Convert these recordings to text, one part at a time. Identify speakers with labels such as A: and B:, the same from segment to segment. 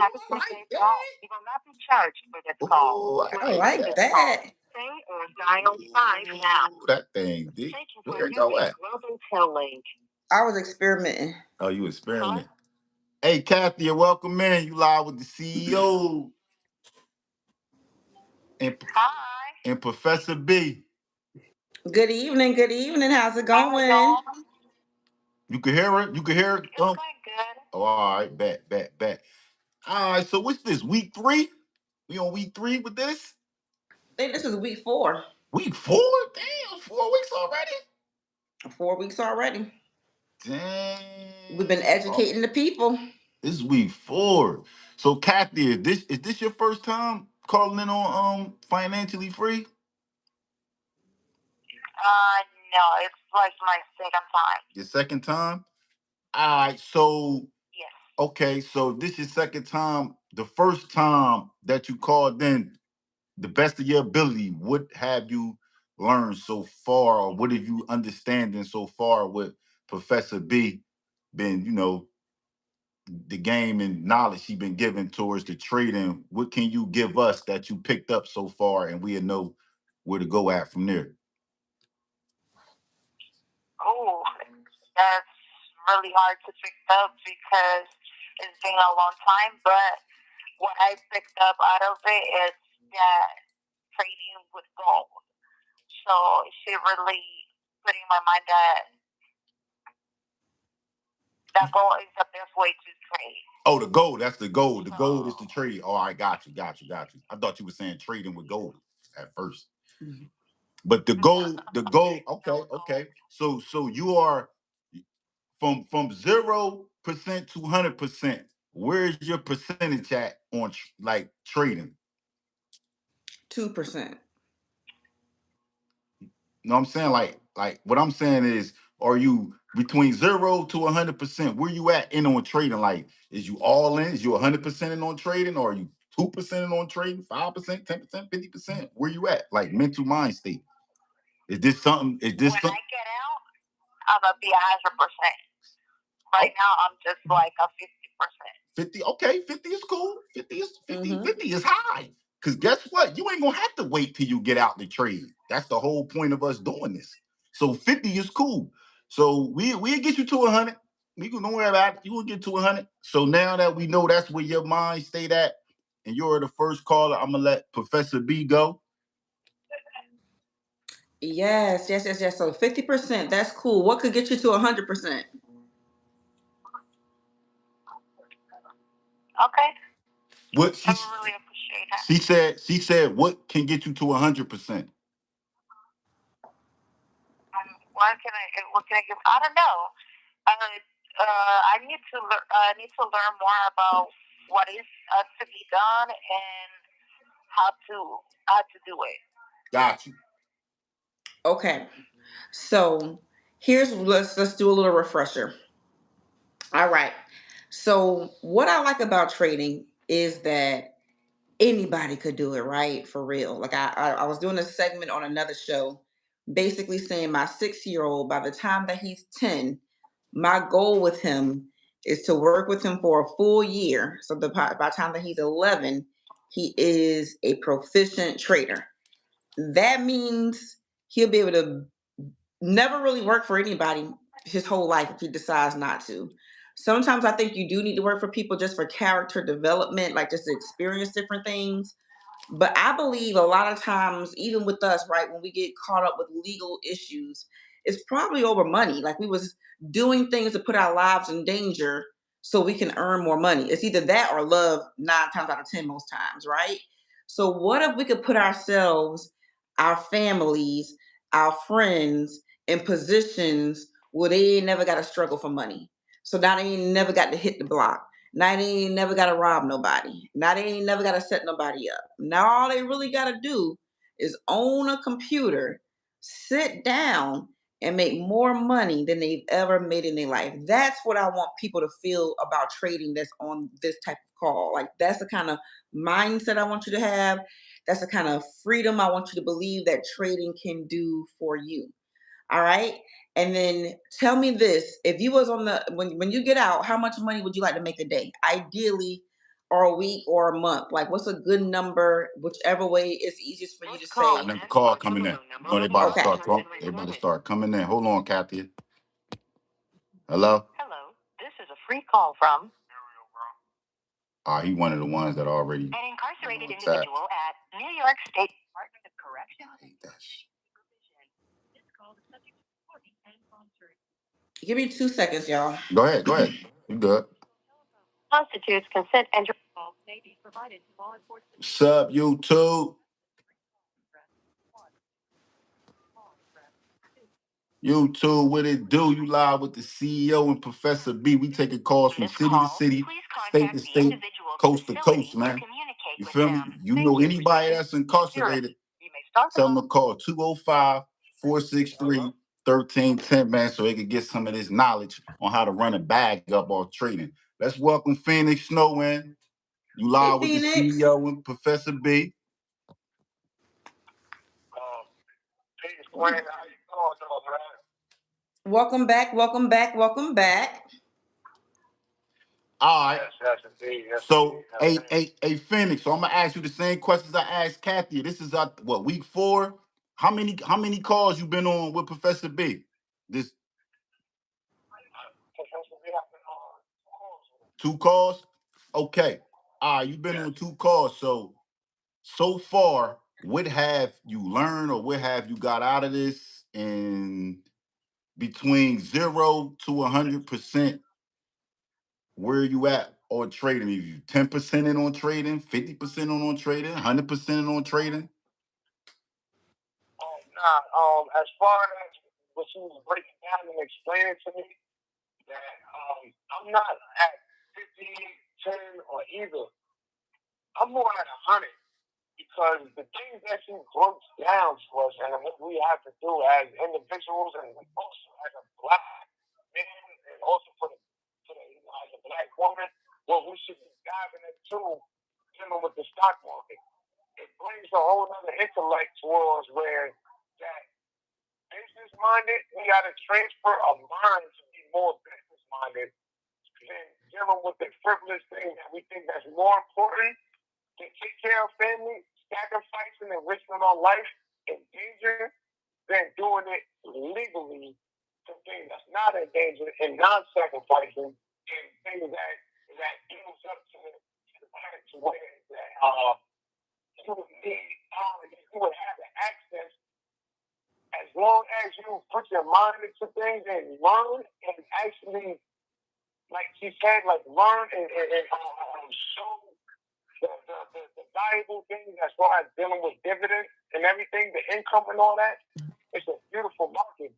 A: have a prepaid call. You will not be charged for this call.
B: Oh, I like that.
A: Say or dial 5 now.
B: That thing, D.
A: Thank you
B: Where
A: for
B: it go
A: using
B: at?
A: Global Tel Link.
C: I was experimenting.
B: Oh, you experiment. Hey, Kathy, welcome in. You live with the CEO.
A: Hi.
B: And Professor B.
C: Good evening. Good evening. How's it going?
B: You can hear it? You can hear it?
A: It's going good.
B: Oh, all right. Bet. All right, so what's this, week 3? We on week 3 with this?
C: I think this is week 4.
B: Week 4? Damn, 4 weeks already?
C: 4 weeks already.
B: Damn.
C: We've been educating the people.
B: This is week 4. So, Kathy, is this your first time calling in on Financially Free?
A: No, it's like my second time.
B: Your second time? All right, so
A: yes.
B: Okay, so if this is your second time, the first time that you called in, the best of your ability, what have you learned so far, or what have you understanding so far with Professor B been, the game and knowledge he been given towards the trading? What can you give us that you picked up so far, and we'll know where to go at from there?
A: Oh, that's really hard to pick up because it's been a long time, but what I picked up out of it is that trading with gold. So it should really put in my mind that gold is the best way to trade.
B: Oh, the gold. That's the gold. The gold is the trade. Oh, I got you. I thought you were saying trading with gold at first. Mm-hmm. But the gold, okay. So you are from 0% to 100%. Where's your percentage at on like trading?
C: 2%.
B: You know what I'm saying? Like what I'm saying is, are you between 0 to 100%? Where you at in on trading? Like, is you all in? Is you 100% in on trading, or are you 2% in on trading? 5%, 10%, 50%? Where you at? Like mental mind state. Is this something?
A: When I get out, I'm gonna be 100%. Right now, I'm just like a 50%.
B: 50, okay, 50 is cool. 50 is high. Because guess what? You ain't gonna have to wait till you get out the trade. That's the whole point of us doing this. So 50 is cool. So we'll get you to 100. We can don't worry about it. You will get to 100. So now that we know that's where your mind stayed at, and you're the first caller, I'm gonna let Professor B go.
C: Yes. So 50%, that's cool. What could get you to 100%?
A: Okay.
B: What
A: I really appreciate that.
B: She said, what can get you to 100%?
A: What can I give? I don't know. I need to learn more about what is to be done and how to do it.
B: Got you.
C: Okay. So let's do a little refresher. All right. So what I like about trading is that anybody could do it, right? For real. Like I was doing a segment on another show, basically saying my 6-year-old, by the time that he's 10, my goal with him is to work with him for a full year. So by the time that he's 11, he is a proficient trader. That means he'll be able to never really work for anybody his whole life if he decides not to. Sometimes I think you do need to work for people just for character development, like just to experience different things. But I believe a lot of times, even with us, right, when we get caught up with legal issues, it's probably over money. Like we was doing things to put our lives in danger so we can earn more money. It's either that or love 9 times out of 10 most times, right? So what if we could put ourselves, our families, our friends in positions where they ain't never got to struggle for money? So now they ain't never got to hit the block. Now they ain't never got to rob nobody. Now they ain't never got to set nobody up. Now all they really got to do is own a computer, sit down, and make more money than they've ever made in their life. That's what I want people to feel about trading that's on this type of call. Like that's the kind of mindset I want you to have. That's the kind of freedom I want you to believe that trading can do for you. All right. And then tell me this, if you was on the, when you get out, how much money would you like to make a day? Ideally, or a week or a month? Like, what's a good number? Whichever way is easiest for you to say.
B: Another call coming in. Oh, they about to
C: Okay.
B: start talking. They about to start coming in. Hold on, Kathy. Hello?
A: Hello, this is a free call from
B: He one of the ones that already.
A: an incarcerated
B: What's that?
A: individual at New York State Department of Corrections.
B: I hate that shit.
C: Give me 2 seconds, y'all.
B: Go ahead. You good.
A: Constitutes consent and
B: Sub YouTube. YouTube, what it do? You live with the CEO and Professor B. We taking calls from city to city, state to state, coast to coast, man. You feel me? You know anybody that's incarcerated, tell them to call 205-463-1310, man, so they can get some of this knowledge on how to run a bag up off trading. Let's welcome Phoenix Snow in. You live with
C: Phoenix.
B: the CEO and Professor B.
C: Welcome back.
B: All right.
D: Yes, indeed. Yes,
B: So,
D: indeed.
B: hey, Phoenix. So I'm gonna ask you the same questions I asked Kathy. This is week 4? How many calls you been on with Professor B? This 2 calls? Okay. All right, you've been on 2 calls. So far, what have you learned or what have you got out of this in between 0 to 100%? Where are you at on trading? Are you 10% in on trading, 50% on trading, 100% in on trading?
D: As far as what you was breaking down and explaining to me, that I'm not at 50, 10, or either. I'm more at 100 because the things that you broke down to us and what we have to do as individuals and also as a black man and also for the as a black woman, what we should be diving into dealing with the stock market. It brings a whole other intellect towards where that business minded, we got to transfer our mind to be more business minded than dealing with the frivolous things that we think that's more important to take care of family, sacrificing and risking our life in danger than doing it legally to things that's not in danger and non-sacrificing and things that builds up to the point to where that you would need, you would have the access as long as you put your mind into things and learn and actually, like she said, like learn and show the valuable things as far as dealing with dividends and everything, the income and all that. It's a beautiful market.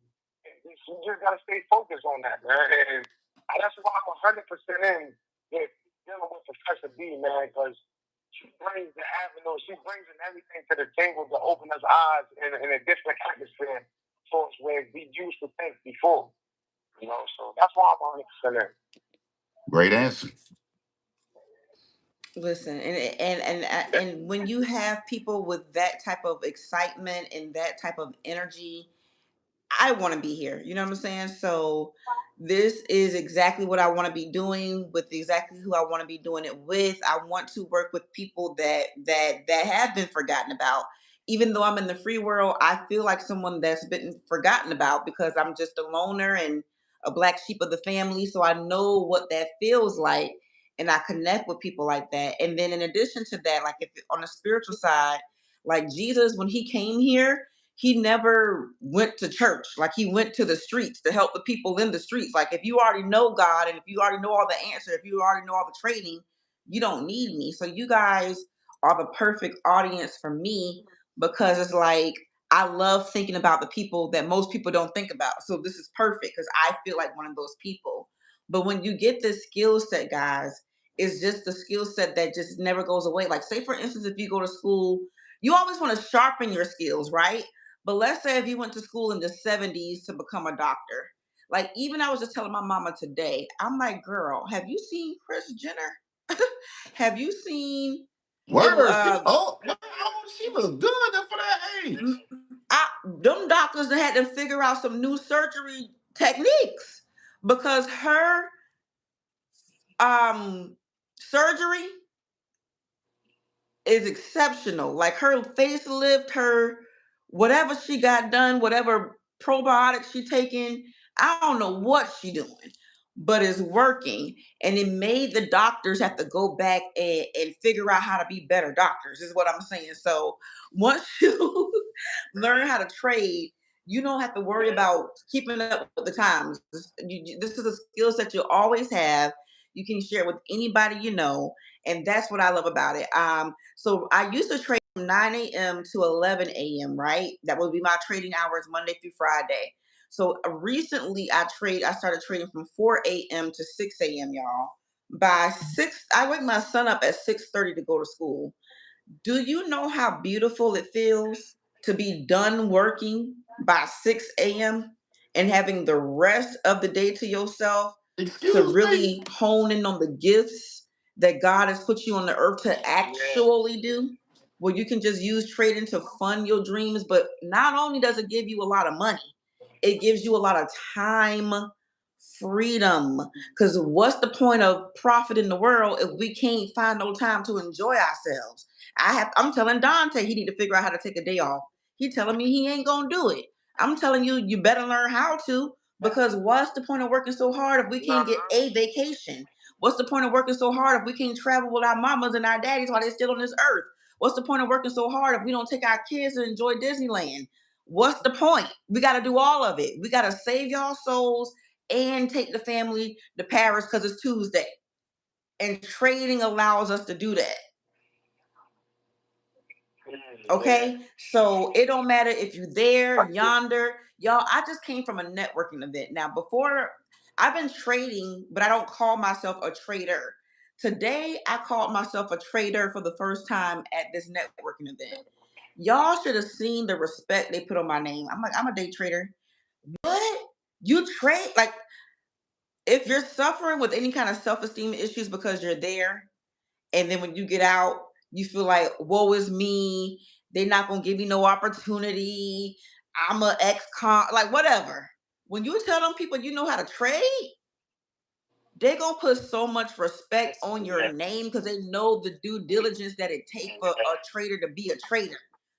D: And you just got to stay focused on that, man. And that's why I'm 100% in with dealing with Professor B, man, because she brings the avenue, she brings in everything to the table to open us eyes in a different atmosphere for us where we used to think before. You know, so that's why I'm 100% in.
B: Great answer.
C: Listen, and when you have people with that type of excitement and that type of energy, I want to be here. You know what I'm saying? So this is exactly what I want to be doing with exactly who I want to be doing it with. I want to work with people that have been forgotten about. Even though I'm in the free world, I feel like someone that's been forgotten about because I'm just a loner and a black sheep of the family. So I know what that feels like and I connect with people like that. And then in addition to that, like if on the spiritual side, like Jesus, when he came here, he never went to church. Like he went to the streets to help the people in the streets. Like if you already know God and if you already know all the answer, if you already know all the training, you don't need me. So you guys are the perfect audience for me because it's like I love thinking about the people that most people don't think about. So this is perfect because I feel like one of those people. But when you get this skill set, guys, it's just the skill set that just never goes away. Like say for instance, if you go to school, you always want to sharpen your skills, right? But let's say if you went to school in the 70s to become a doctor. Like, even I was just telling my mama today, I'm like, girl, have you seen Kris Jenner? Have you seen
B: Word.
C: wow,
B: She look good for that age.
C: them doctors that had to figure out some new surgery techniques because her surgery is exceptional. Like her facelift, her whatever she got done, whatever probiotics she taking, I don't know what she doing, but it's working. And it made the doctors have to go back and figure out how to be better doctors, is what I'm saying. So once you learn how to trade, you don't have to worry about keeping up with the times. This is a skill set you always have. You can share it with anybody you know, and that's what I love about it. So I used to trade from 9 a.m. to 11 a.m., right? That would be my trading hours Monday through Friday. So recently I started trading from 4 a.m. to 6 a.m., y'all. By 6, I wake my son up at 6:30 to go to school. Do you know how beautiful it feels to be done working by 6 a.m. and having the rest of the day to yourself to
B: Excuse me.
C: really hone in on the gifts that God has put you on the earth to actually do? Where you can just use trading to fund your dreams, but not only does it give you a lot of money, it gives you a lot of time freedom. Because what's the point of profit in the world if we can't find no time to enjoy ourselves? I'm telling Dante he need to figure out how to take a day off. He telling me he ain't gonna do it. I'm telling you, you better learn how to, because what's the point of working so hard if we can't get a vacation? What's the point of working so hard if we can't travel with our mamas and our daddies while they're still on this earth? What's the point of working so hard if we don't take our kids to enjoy Disneyland? What's the point? We got to do all of it. We got to save y'all souls and take the family to Paris because it's Tuesday. And trading allows us to do that. Okay, so it don't matter if you're there, yonder, y'all. I just came from a networking event. Now, before I've been trading, but I don't call myself a trader. Today, I called myself a trader for the first time at this networking event. Y'all should have seen the respect they put on my name. I'm like, I'm a day trader. What? You trade? Like, if you're suffering with any kind of self-esteem issues because you're there, and then when you get out, you feel like, woe is me. They're not gonna give me no opportunity. I'm a ex-con, like whatever. When you tell them people you know how to trade, they're gonna put so much respect on your name because they know the due diligence that it takes for a trader to be a trader.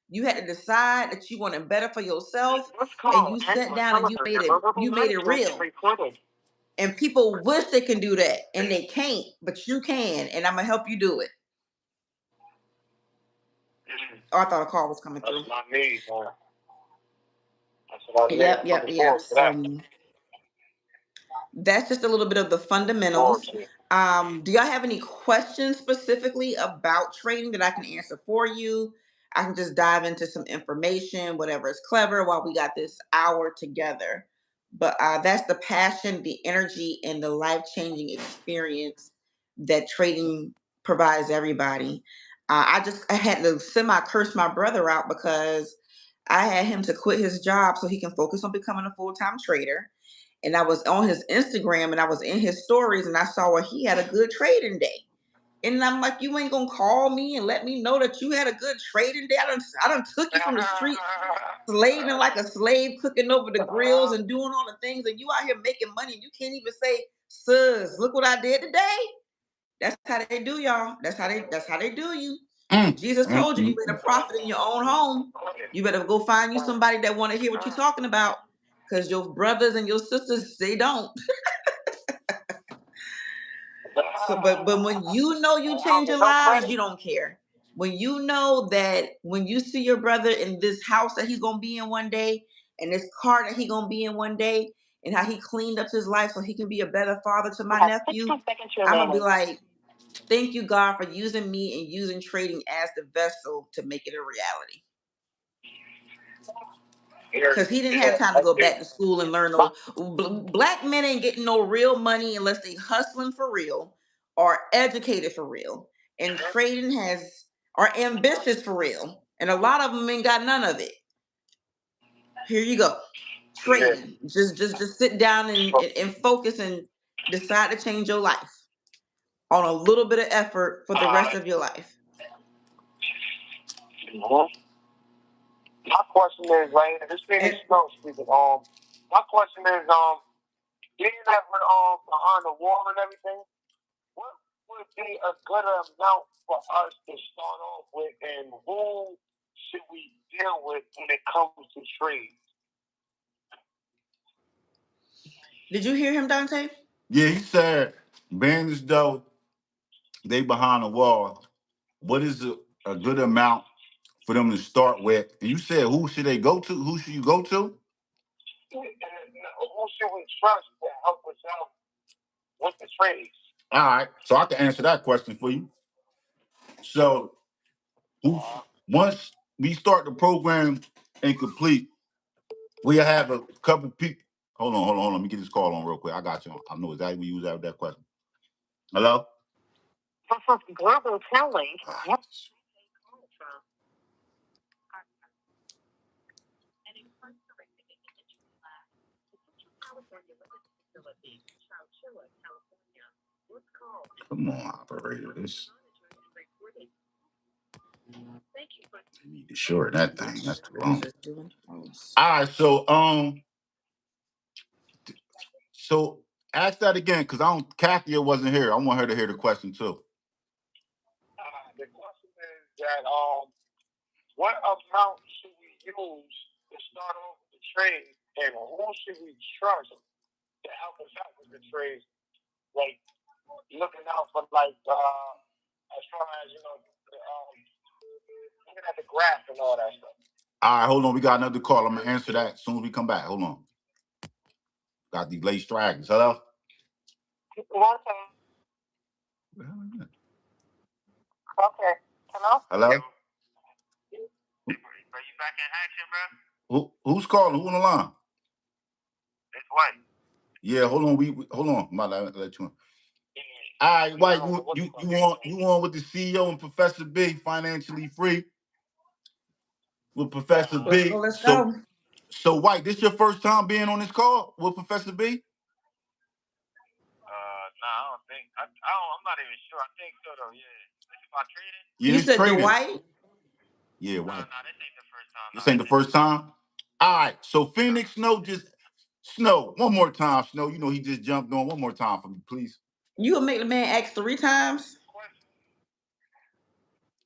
C: You had to decide that you wanted better for yourself, and you sat down and you made it real. And people wish they can do that, and they can't, but you can, and I'm gonna help you do it. Oh, I thought a call was coming through.
D: That's what I need, man. That's what I need.
C: Yep. So that's just a little bit of the fundamentals. Do y'all have any questions specifically about trading that I can answer for you? I can just dive into some information, whatever is clever, while we got this hour together. But that's the passion, the energy, and the life-changing experience that trading provides everybody. I had to semi-curse my brother out because I had him to quit his job so he can focus on becoming a full-time trader. And I was on his Instagram and I was in his stories and I saw where he had a good trading day. And I'm like, you ain't gonna call me and let me know that you had a good trading day. I done took you from the street, slaving like a slave, cooking over the grills and doing all the things, and you out here making money and you can't even say, sis, look what I did today. That's how they do, y'all. That's how they do you. Jesus told you you made a profit in your own home. You better go find you somebody that want to hear what you're talking about. Because your brothers and your sisters, they don't. So, but when you know you changing lives, you don't care. When you know that when you see your brother in this house that he's gonna be in one day, and this car that he's gonna be in one day, and how he cleaned up his life so he can be a better father to my nephew, I'm gonna be like, thank you, God, for using me and using trading as the vessel to make it a reality. Because he didn't have time to go back to school and learn no. Black men ain't getting no real money unless they hustling for real or educated for real. And trading are ambitious for real. And a lot of them ain't got none of it. Here you go. Trading. Just sit down and focus and decide to change your life on a little bit of effort for the rest of your life.
D: My question is, right, this thing is no speaking. My question is, being that we're behind the wall and everything, would be a good amount for us to start off with, and who should we deal with when it comes to trades?
C: Did you hear him, Dante?
B: Yeah, he said, being as though they behind the wall, what is a good amount for them to start with? And you said, who should they go to? Who should you go to?
D: And who should we trust to help us out with the trades?
B: All right, so I can answer that question for you. So, once we start the program and complete, we have a couple people. Hold on. Let me get this call on real quick. I got you. I know exactly where you was at with that question. Hello?
A: This is Global Kelly. Yep.
B: Come on, operator. This. I need to shorten that thing. That's too long. All right, so ask that again, because Kathia wasn't here. I want her to hear the question too.
D: The question is that what amount should we use to start off the trade, and who should we trust to help us out with the trade? Like looking out for as far as looking at the graph and all that stuff.
B: All right, hold on. We got another call. I'm gonna answer that as soon as we come back. Hold on. Got these late stragglers. Hello?
A: Okay. Hello?
B: Hello?
D: Are you back in action, bro?
B: Who's calling? Who on the line?
D: It's White.
B: Yeah, hold on. We hold on. I'm about to let you in. All right, White, you on with the CEO and Professor B, Financially Free with Professor B.
C: Let's go.
B: So White, this your first time being on this call with Professor B?
D: I don't think. I'm not even sure. I think so though. Yeah. This is about trading.
B: Yeah,
C: you said
B: trading.
C: Dwight?
B: Yeah, White.
D: No, this ain't the first time.
B: This ain't the first time. All right. So Phoenix Snow, one more time, Snow. You know he just jumped on. One more time for me, please.
C: You gonna make the man ask 3 times?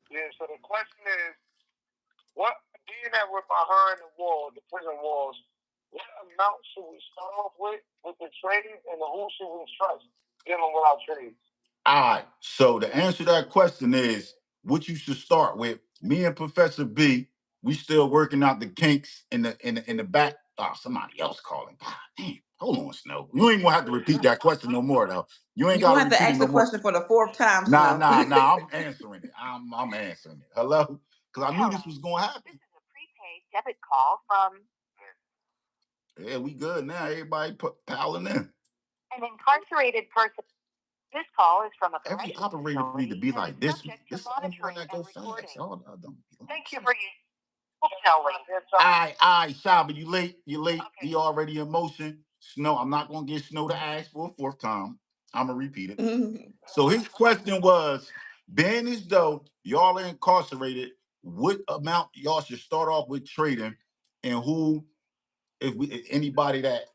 D: Yeah, so the question is, what being that we're behind the prison walls, what amount should we start off with the trading, and who should we trust dealing with our trades?
B: All right. So the answer to that question is what you should start with. Me and Professor B, we still working out the kinks in the back. Oh, somebody else calling. God damn. Hold on, Snow. You ain't gonna have to repeat that question no more, though. You ain't
C: gonna
B: gotta
C: have to ask the question for the 4th time, Snow.
B: Nah. I'm answering it. I'm answering it. Hello? Because I knew this was gonna happen.
A: This is a prepaid debit call from
B: Yeah, we good now. Everybody piling in.
A: an incarcerated person. This call is from a
B: Every operator need to be like this. This is the only one that go fast.
A: Thank you for Kelly.
B: All right, Shaba, you late.
A: Okay.
B: You already in motion. Snow, I'm not gonna get Snow to ask for a 4th time. I'm gonna repeat it. So his question was, being as though y'all are incarcerated, what amount y'all should start off with trading, and who, if anybody that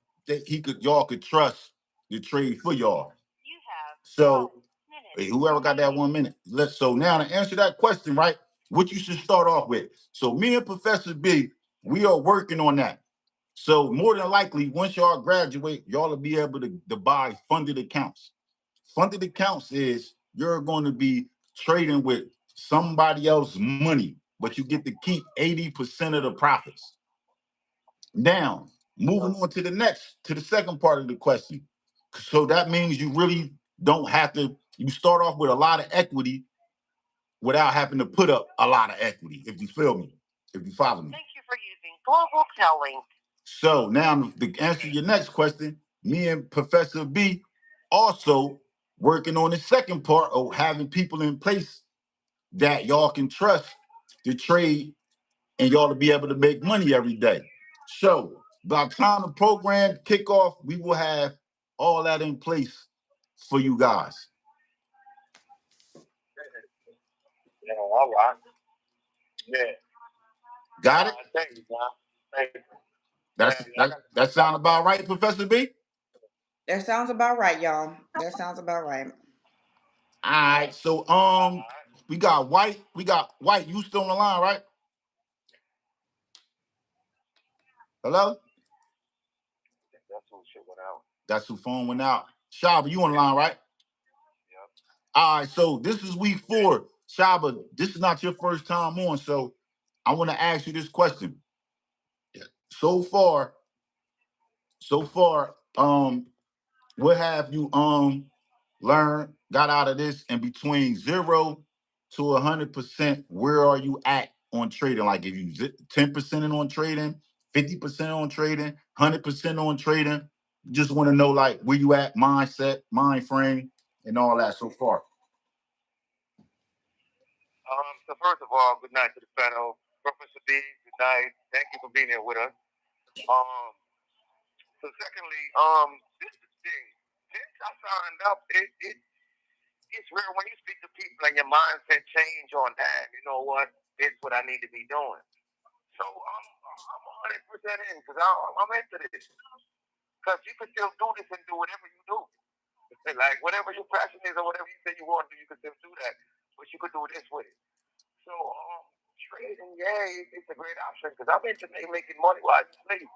B: y'all could trust to trade for y'all.
A: You have
B: So
A: 12 minutes.
B: whoever got that 1 minute. So now to answer that question, right? What you should start off with. So me and Professor B, we are working on that. So more than likely, once y'all graduate, y'all will be able to buy funded accounts. Funded accounts is you're going to be trading with somebody else's money, but you get to keep 80% of the profits. Now, moving on to the second part of the question. So that means you really don't have to, you start off with a lot of equity without having to put up a lot of equity, if you feel me, if you follow me.
A: Thank you for using Global Kelly.
B: So now to answer your next question, me and Professor B also working on the second part of having people in place that y'all can trust to trade and y'all to be able to make money every day. So by the time the program kick off, we will have all that in place for you guys.
D: Yeah, all right. Yeah.
B: Got it?
D: Thank you, John. Thank you.
B: That sound about right, Professor B?
C: That sounds about right, y'all. That sounds about right.
B: All right. So we got White. We got White. You still on the line, right? Hello?
D: That's who shit went out.
B: That's who phone went out. Shaba, you on the line, right?
D: Yep.
B: All right, so this is week 4. Shaba, this is not your first time on, so I want to ask you this question. So far, what have you learned, got out of this, and between 0 to 100%, where are you at on trading? Like if you 10% in on trading, 50% on trading, 100% on trading, just want to know like where you at, mindset, mind frame, and all that so far.
D: So first of all, good night to the panel. Professor B, good night. Thank you for being here with us. So secondly, this is the thing. Since I signed up, it's rare when you speak to people and your mindset change on that. You know what? It's what I need to be doing. So I'm 100% in because I'm into this. Because you can still do this and do whatever you do. Like whatever your passion is or whatever you say you want to do, you can still do that. But you could do this with it. So trading, yeah, it's a great option because I'm into making money while you sleep.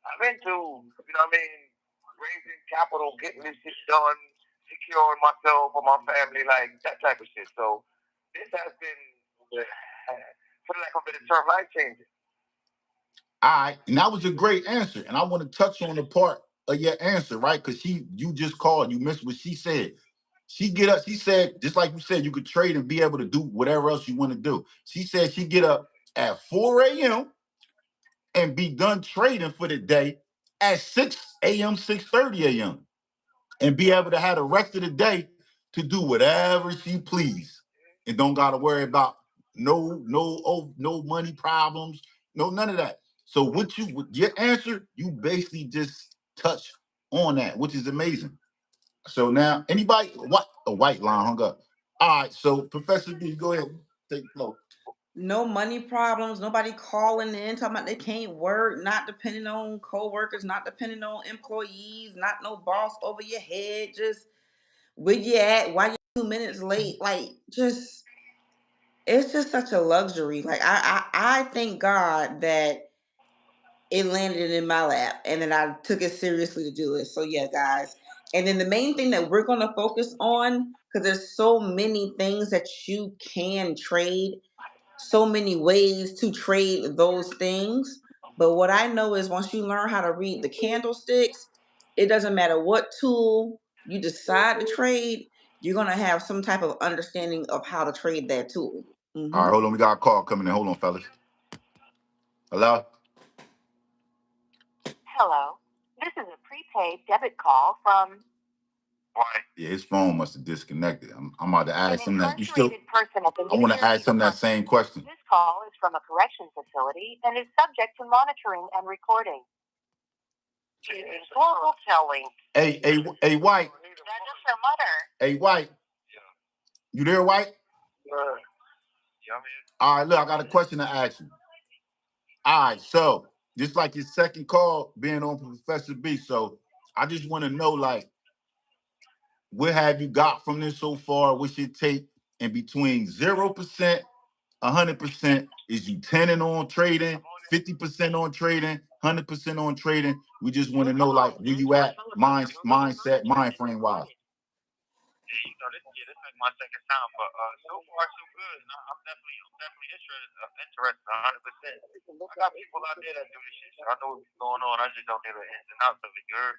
D: I'm into, you know what I mean, raising capital, getting this shit done, securing myself or my family, like that type of shit. So this has been, for lack of a better term, life changing.
B: All right, and that was a great answer. And I want to touch on the part of your answer, right? Because you just called, you missed what she said. She get up, she said, just like you said, you could trade and be able to do whatever else you want to do. She said she get up at 4 a.m. and be done trading for the day at 6 a.m., 6:30 a.m. and be able to have the rest of the day to do whatever she please. And don't gotta worry about no money problems, no none of that. So with your answer, you basically just touch on that, which is amazing. So now, anybody, what a white line hung up. All right, so Professor B, go ahead, take the floor.
C: No money problems, nobody calling in talking about they can't work, not depending on co-workers, not depending on employees, not no boss over your head, just where you at, why you 2 minutes late, like just it's just such a luxury. Like I thank God that it landed in my lap and then I took it seriously to do it. So yeah, guys. And then the main thing that we're gonna focus on, because there's so many things that you can trade, so many ways to trade those things. But what I know is once you learn how to read the candlesticks, it doesn't matter what tool you decide to trade, you're gonna have some type of understanding of how to trade that tool.
B: All right, hold on. We got a call coming in. Hold on, fellas. Hello?
A: Hello. This is a prepaid debit call from
D: Why?
B: Yeah, his phone must have disconnected. I'm about to
A: an
B: ask him that. You still?
A: incarcerated person at the
B: I
A: New
B: want to
A: Jersey
B: ask him that same question.
A: This call is from a correction facility and is subject to monitoring and recording. Oral telling.
B: Hey, White.
A: That is her mother.
B: Hey, White.
D: Yeah.
B: You there, White?
D: Yeah, I'm here.
B: All right, look, I got a question to ask you. All right, so just like your second call being on Professor B, so I just want to know, like, what have you got from this so far? What's your take? And between 0%, 100%, is you 10 on trading, 50% on trading, 100% on trading? We just want to know, like, where you at, mindset, mind frame wise.
D: Yeah, this is my second time, but so far so good. And I'm definitely interested 100%. I got people out there that do this shit. So I know what's going on. I just don't know the ins and outs of it. You heard?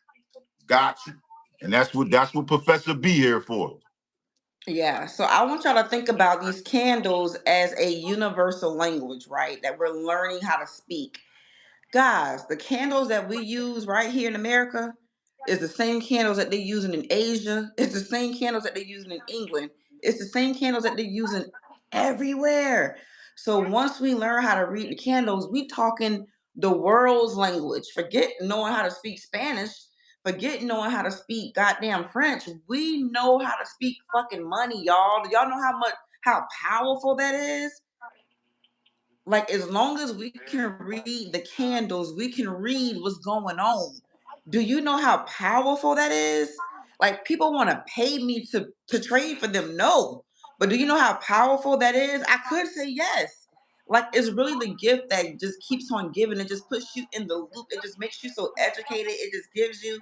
B: Got you. And that's what Professor B here for.
C: Yeah, so I want y'all to think about these candles as a universal language, right? That we're learning how to speak. Guys, the candles that we use right here in America is the same candles that they're using in Asia. It's the same candles that they're using in England. It's the same candles that they're using everywhere. So once we learn how to read the candles, we talking the world's language. Forget knowing how to speak Spanish. Forget knowing how to speak goddamn French. We know how to speak fucking money, y'all. Do y'all know how powerful that is? Like, as long as we can read the candles, we can read what's going on. Do you know how powerful that is? Like people want to pay me to trade for them. No. But do you know how powerful that is? I could say yes. Like it's really the gift that just keeps on giving. It just puts you in the loop. It just makes you so educated. It just gives you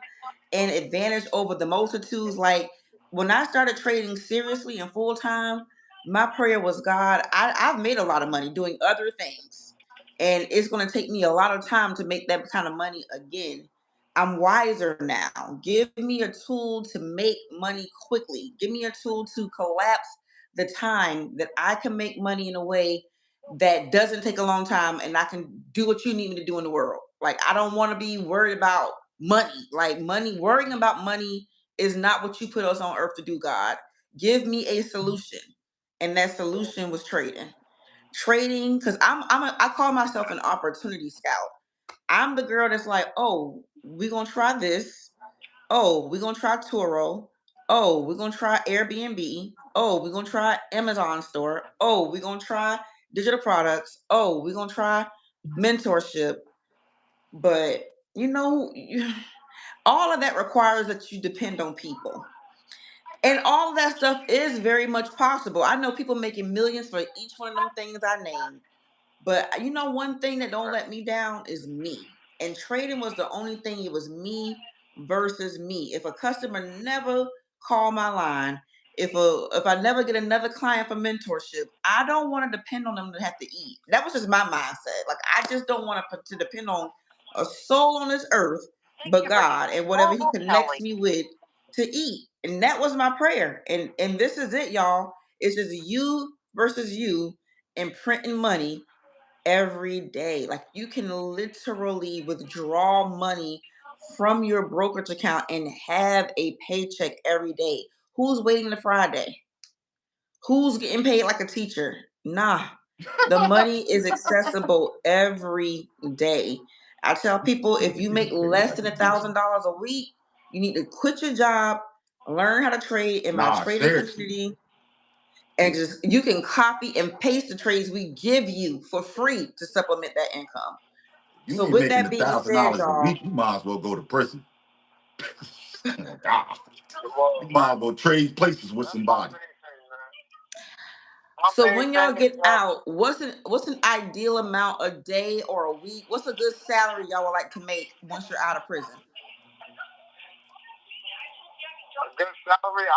C: an advantage over the multitudes. Like when I started trading seriously and full time, my prayer was, God, I've made a lot of money doing other things. And it's going to take me a lot of time to make that kind of money again. I'm wiser now. Give me a tool to make money quickly. Give me a tool to collapse the time that I can make money in a way that doesn't take a long time and I can do what you need me to do in the world. Like I don't want to be worried about money. Like worrying about money is not what you put us on earth to do, God. Give me a solution. And that solution was trading. Trading, because I call myself an opportunity scout. I'm the girl that's like, oh, we're gonna try this. Oh, we're gonna try Turo. Oh, we're gonna try Airbnb. Oh, we're gonna try Amazon store. Oh, we're gonna try digital products. Oh, we're gonna try mentorship. But you know, all of that requires that you depend on people. And all of that stuff is very much possible. I know people making millions for each one of them things I named. But you know, one thing that don't let me down is me. And trading was the only thing. It was me versus me. If a customer never call my line, if I never get another client for mentorship, I don't want to depend on them to have to eat. That was just my mindset. Like I just don't want to depend on a soul on this earth,
A: Thank
C: but
A: you for
C: God and
A: choosing
C: whatever He
A: Global
C: connects
A: Kelly.
C: me with to eat. And that was my prayer. And this is it, y'all. It's just you versus you and printing money every day. Like you can literally withdraw money from your brokerage account and have a paycheck every day. Who's waiting to Friday? Who's getting paid like a teacher? Nah. The money is accessible every day. I tell people if you make less than $1,000 a week, you need to quit your job, learn how to trade in my
B: Nah,
C: trading
B: seriously.
C: community, and just you can copy and paste the trades we give you for free to supplement that income.
B: You
C: So
B: ain't
C: with
B: making
C: that being said,
B: $1,000 a
C: y'all,
B: week. You might as well go to prison. Oh my God.
D: Well,
B: You might as well trade places with
D: that's my
B: somebody.
D: main thing, man. My
C: so
D: main
C: when y'all
D: thing is
C: get out, what's an ideal amount a day or a week? What's a good salary y'all would like to make once you're out of prison?
D: a good salary.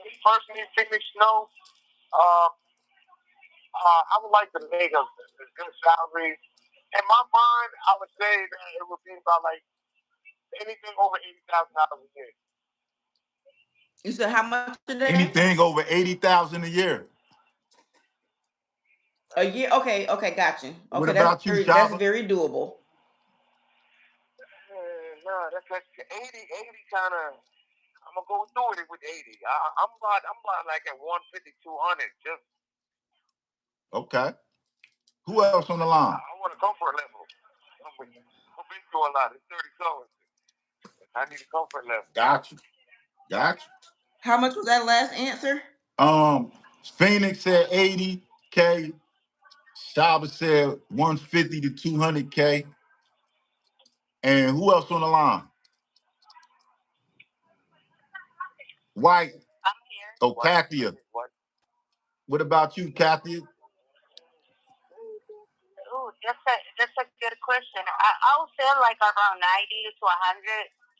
D: Me personally, Phoenix Snow, I would like to make a good salary. In my mind, I would say that it would be about like anything over $80,000 a year.
C: You said how much a day?
B: Anything over 80,000 a year.
C: A year? Okay, got you.
B: What
C: Okay,
B: about you,
C: that's
B: Shaba?
C: very doable.
D: No, that's like 80 kind of. I'm gonna go through it with 80. I'm about like at 150, 200. Just
B: Okay. Who else on the line?
D: I want a comfort level. I've been through a lot. It's 30 something. I need a comfort level.
B: Got you. Got you.
C: How much was that last answer?
B: Phoenix said 80K. Shaba said 150 to 200K. And who else on the line? White.
A: I'm here.
B: Oh, Kathia. What about you, Kathia?
A: Ooh, that's a good question. I would say like around 90 to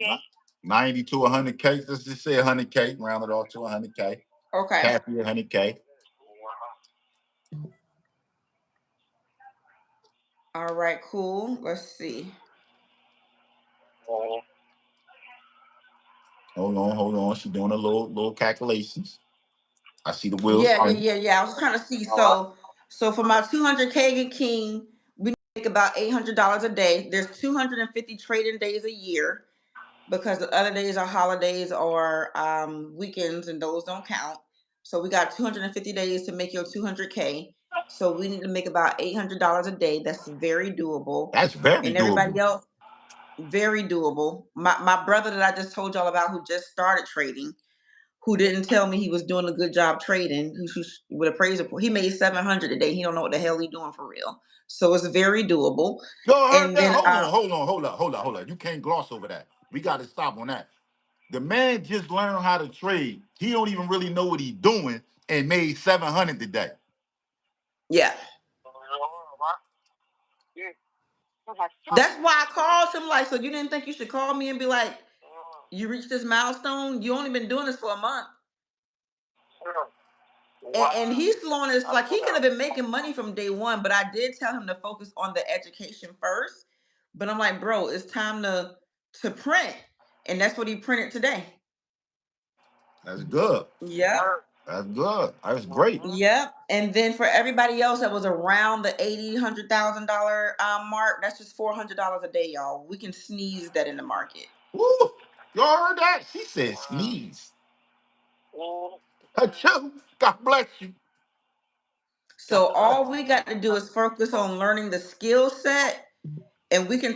A: 100K.
B: 90 to 100K. Let's just say 100K. Round it off to 100K.
C: Okay.
B: Kathia, 100K.
C: All right, cool. Let's see.
B: Hold on. She's doing a little calculations. I see the wheels.
C: Yeah. I was trying to see. So for my 200K king, we make about $800 a day. There's 250 trading days a year because the other days are holidays or weekends, and those don't count. So we got 250 days to make your 200K. So we need to make about $800 a day. That's very doable.
B: That's very
C: And
B: doable.
C: everybody else, very doable. My brother that I just told y'all about, who just started trading, who didn't tell me he was doing a good job trading, who with appraiser, he made 700 a day. He don't know what the hell he doing for real. So it's very doable.
B: Yo, heard
C: And
B: that?
C: then
B: Hold on. You can't gloss over that. We got to stop on that. The man just learned how to trade. He don't even really know what he's doing and made 700 today.
C: Yeah. That's why I called him. Like, so you didn't think you should call me and be like, you reached this milestone? You only been doing this for a month. And he's slowing us, like, he could have been making money from day one, but I did tell him to focus on the education first. But I'm like, bro, it's time to print. And that's what he printed today.
B: That's good.
C: Yeah.
B: That's good. That's great.
C: Yep. And then for everybody else that was around the $100,000 mark, that's just $400 a day, y'all. We can sneeze that in the market.
B: Woo! Y'all heard that? She said sneeze. Achoo! God bless you.
C: So all we got to do is focus on learning the skill set, and we can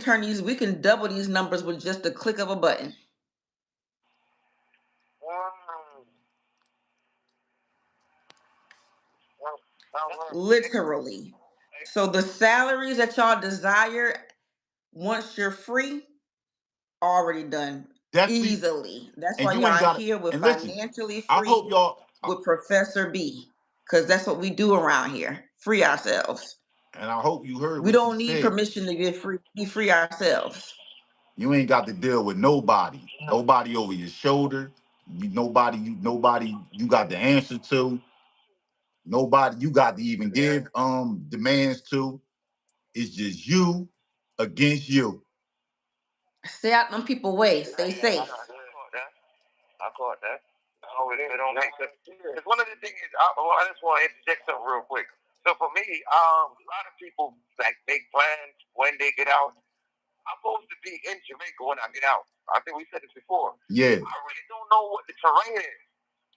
C: double these numbers with just a click of a button. Literally. So the salaries that y'all desire once you're free, already done.
B: Definitely.
C: Easily. That's
B: And
C: why
B: you ain't
C: y'all
B: got
C: here with
B: and listen,
C: Financially
B: I
C: Free
B: hope y'all
C: with Professor B. Because that's what we do around here. Free ourselves.
B: and I hope you heard
C: We
B: what she
C: don't need
B: said.
C: permission to be free ourselves.
B: You ain't got to deal with nobody. Nobody over your shoulder. Nobody you got the answer to. Nobody you got to even give demands to. It's just you against you.
C: Stay out them people way. Stay safe.
D: I caught that. It don't make sense. Because one of the things is, I just want to interject something real quick. So for me, a lot of people like make plans when they get out. I'm supposed to be in Jamaica when I get out. I think we said this before.
B: Yeah.
D: I really don't know what the terrain is,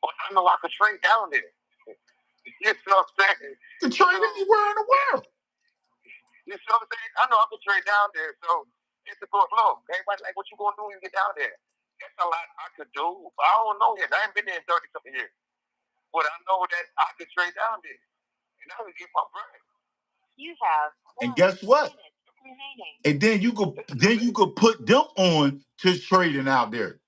D: but I know I could trade down there. You know what I'm saying?
B: You can trade anywhere in the world.
D: You know what I'm saying? I know I could trade down there, so it's a good flow. Everybody like, what you gonna do when you get down there? That's a lot I could do, but I don't know yet. I ain't been there in 30-something years. But I know that I could trade down there, and I would get my bread.
A: You have.
B: And guess what? And then you could put them on to trading out there.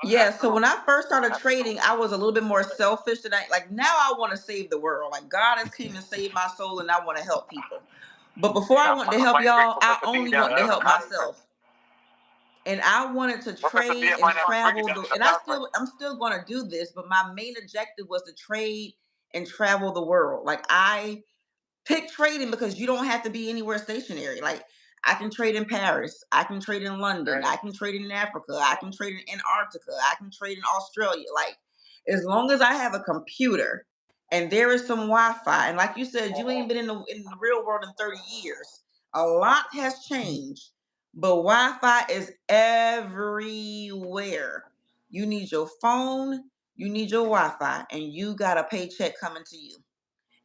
C: Yeah, so when I first started trading, I was a little bit more selfish than now I want to save the world. Like, God has came to save my soul and I want to help people. But before I wanted to help y'all, I only wanted to help myself. And I wanted to trade and travel, and I'm still going to do this, but my main objective was to trade and travel the world. Like, I pick trading because you don't have to be anywhere stationary. Like, I can trade in Paris, I can trade in London, I can trade in Africa, I can trade in Antarctica, I can trade in Australia. Like, as long as I have a computer and there is some Wi-Fi, and like you said, you ain't been in the real world in 30 years. A lot has changed, but Wi-Fi is everywhere. You need your phone, you need your Wi-Fi, and you got a paycheck coming to you.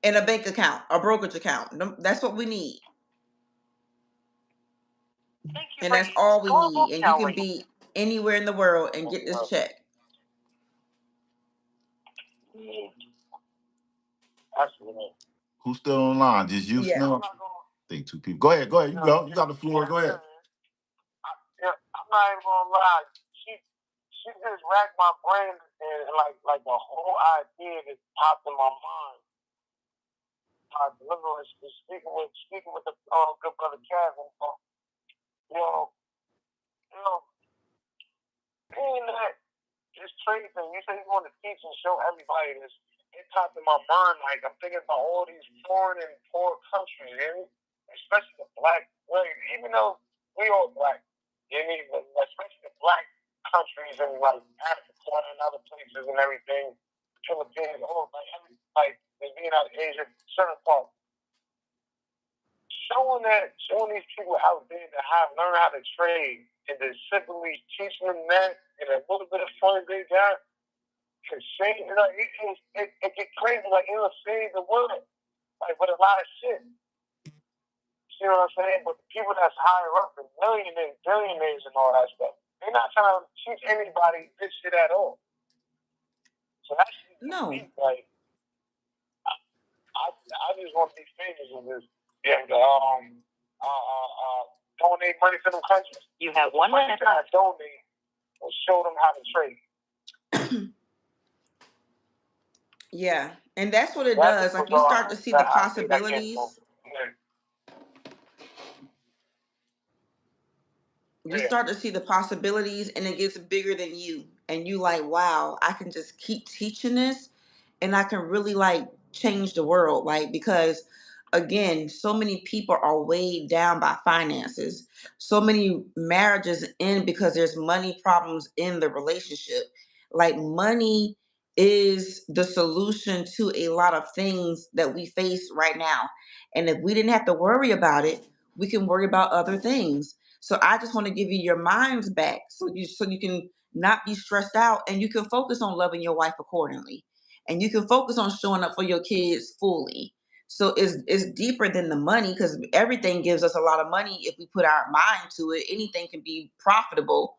C: And a bank account, a brokerage account. That's what we need. And that's all we need. And you can be anywhere in the world and get this check.
B: Who's still online? Just you,
C: Yeah.
B: Snow? I think two people. Go ahead. You go. You got the floor. Go ahead.
D: I'm not even gonna lie. She just racked my brain, and like the whole idea that popped in my mind. Deliverance is speaking with the good brother Kevin. Being that this trade thing, you say you want to teach and show everybody this. It popped in my mind. Like, I'm thinking about all these foreign and poor countries, especially the black. Like, even though we all black, but especially the black countries in like Africa and other places and everything, Philippines, all like being out of Asia, certain parts. Showing these people out there to learn how to trade and then simply teaching them that and a little bit of fun they got can save, it get crazy, like it'll save the world, like with a lot of shit. You know what I'm saying? But the people that's higher up, the millionaires, billionaires and all that stuff, they're not trying to teach anybody this shit at all. So that's like, I just want to be famous in this. Yeah, donate money to them countries.
A: You have 1 minute.
D: Donate and show them how to trade.
C: Yeah, and that's what it does. Like you start to see the possibilities. You start to see the possibilities, and it gets bigger than you. And you like, wow, I can just keep teaching this, and I can really like change the world. Like, because again, so many people are weighed down by finances. So many marriages end because there's money problems in the relationship. Like, money is the solution to a lot of things that we face right now. And if we didn't have to worry about it, we can worry about other things. So I just want to give you your minds back, so you can not be stressed out, and you can focus on loving your wife accordingly, and you can focus on showing up for your kids fully. So it's deeper than the money, because everything gives us a lot of money if we put our mind to it. Anything can be profitable,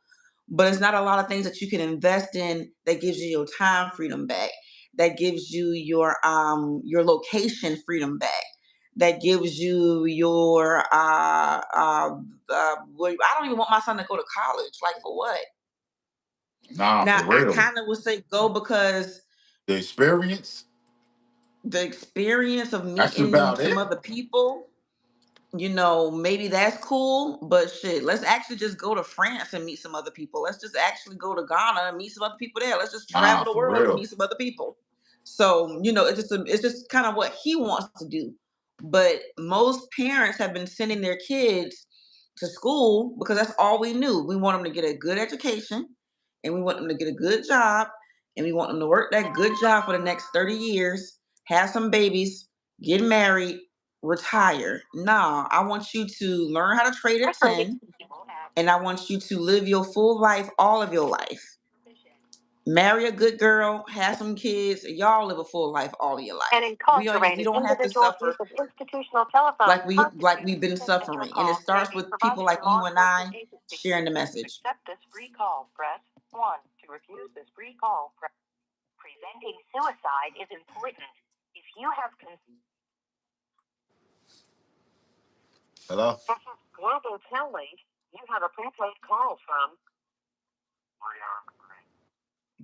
C: but it's not a lot of things that you can invest in that gives you your time freedom back, that gives you your location freedom back, that gives you your I don't even want my son to go to college. Like, for what?
B: Nah,
C: Now,
B: for
C: I
B: real.
C: kind of would say go because
B: The experience.
C: the experience of
B: That's
C: meeting
B: about
C: some
B: it.
C: other people, maybe that's cool, but shit, let's actually just go to France and meet some other people. Let's just actually go to Ghana and meet some other people there. Let's just
B: Nah,
C: travel the
B: for
C: world and
B: real.
C: meet some other people. So, it's just kind of what he wants to do. But most parents have been sending their kids to school because that's all we knew. We want them to get a good education, and we want them to get a good job, and we want them to work that good job for the next 30 years, have some babies, get married, retire. Nah, I want you to learn how to trade at 10, and I want you to live your full life, all of your life. Marry a good girl, have some kids, and y'all live a full life all of your life.
A: And
C: We don't have to suffer
A: use of institutional telephone
C: like we've been suffering. And it starts with people like you and I sharing the message.
A: Accept this free call, press 1. To refuse this free call, press. Preventing suicide is important. If you have
B: Hello?
A: This is Global Telly. You have a prepaid call from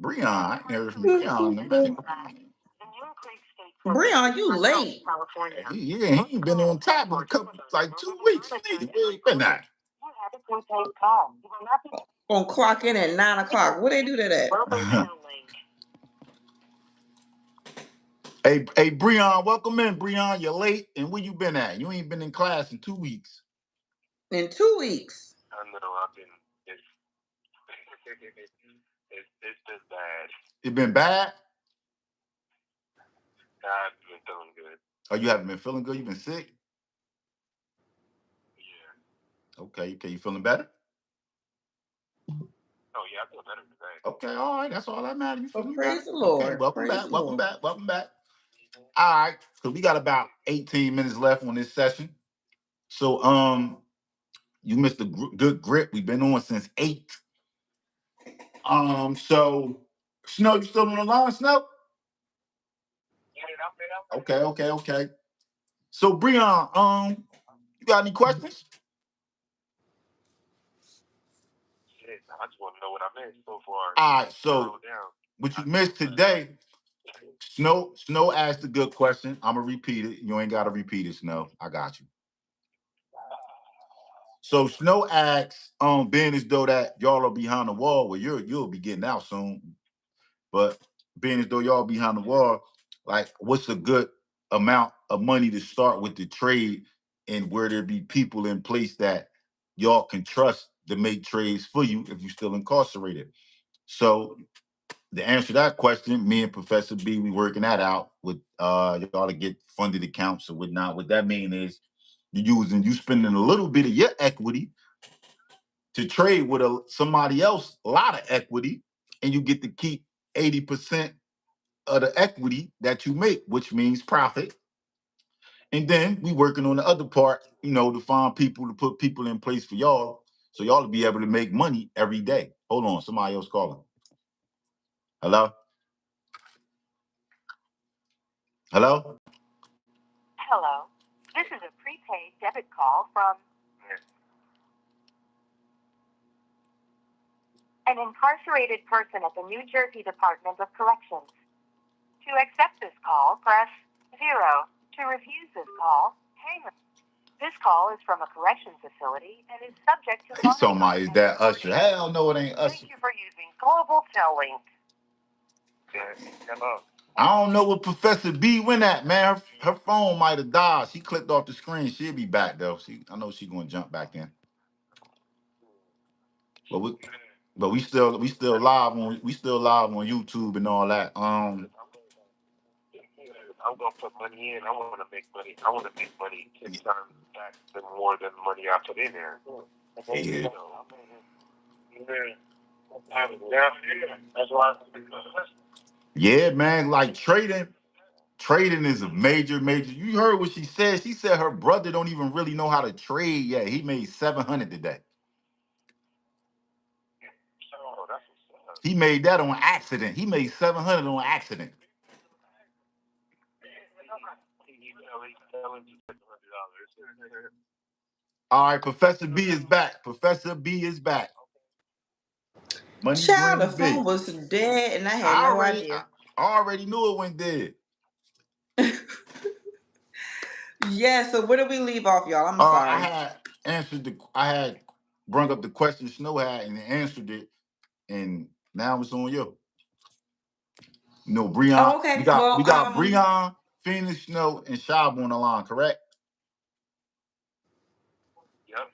B: Breon. I ain't heard from Breon in a minute.
A: the New Creek State
C: Breon, you late.
A: California.
B: He ain't been on top in a couple, like 2 weeks. Neither. Where he been at?
A: You have a prepaid call. You will not be
C: Gonna clock in at 9 o'clock. Where they do that at?
A: Global Telly.
B: Hey, Breon, welcome in, Breon. You're late, and where you been at? You ain't been in class in 2 weeks.
C: In 2 weeks.
D: I know I've been. It's been bad.
B: It been bad?
D: I've been feeling good.
B: Oh, you haven't been feeling good? You been sick?
D: Yeah.
B: Okay, you feeling better?
D: Oh yeah, I feel better today.
B: Okay, all right, that's all that matters. You
C: Well,
B: feeling
C: praise
B: better?
C: the Lord.
B: Okay, welcome
C: Praise
B: back,
C: the
B: welcome
C: Lord.
B: back, welcome back. All right, so we got about 18 minutes left on this session. So, you missed a good grip. We've been on since 8. So, Snow, you still on the line, Snow?
D: Yeah.
B: Okay. So, Breon, you got any questions?
D: Shit, I just want to know what I missed so far.
B: All right, so what you missed today, Snow asked a good question. I'm gonna repeat it. You ain't gotta repeat it, Snow. I got you. So Snow asks, being as though that y'all are behind the wall, well, you'll be getting out soon. But being as though y'all behind the wall, like, what's a good amount of money to start with the trade, and where there be people in place that y'all can trust to make trades for you if you're still incarcerated? So the answer to that question, me and Professor B, we working that out with y'all to get funded accounts or whatnot. What that mean is you spending a little bit of your equity to trade with somebody else, a lot of equity, and you get to keep 80% of the equity that you make, which means profit. And then we working on the other part, to find people, to put people in place for y'all, so y'all to be able to make money every day. Hold on, somebody else calling. Hello? Hello?
A: Hello. This is a prepaid debit call from an incarcerated person at the New Jersey Department of Corrections. To accept this call, press 0. To refuse this call, hang up. This call is from a corrections facility and is subject to
B: He's talking about,
A: monitoring
B: is
A: and
B: that
A: recording.
B: Usher? Hell no, it ain't Usher.
A: Thank you for using Global Tel-Link. Hello.
B: I don't know what Professor B went at, man. Her phone might have died. She clicked off the screen. She'll be back though. I know she's gonna jump back in. But we still live on YouTube and all that.
D: I'm gonna put money in. I want to make money. I want to make money 10 times back than more than the money I put in there.
B: Yeah.
D: That's why.
B: Yeah, man. Like trading is a major. You heard what she said. She said her brother don't even really know how to trade yet. He made 700 today.
D: Oh, that's what's up.
B: He made that on accident. He made 700 on accident. All right, Professor B is back. Professor B is back. Money
C: Child, the
B: Green
C: phone
B: B.
C: was dead and I had
B: I
C: no idea.
B: already knew it went dead.
C: Yeah, so where did we leave off, y'all? I'm sorry.
B: I had brung up the question Snow had and answered it, and now it's on you. You know, Breon.
C: Oh, okay.
B: We got
C: Well,
B: Breon, Phoenix, Snow, and Shab on the line, correct?
D: Yep.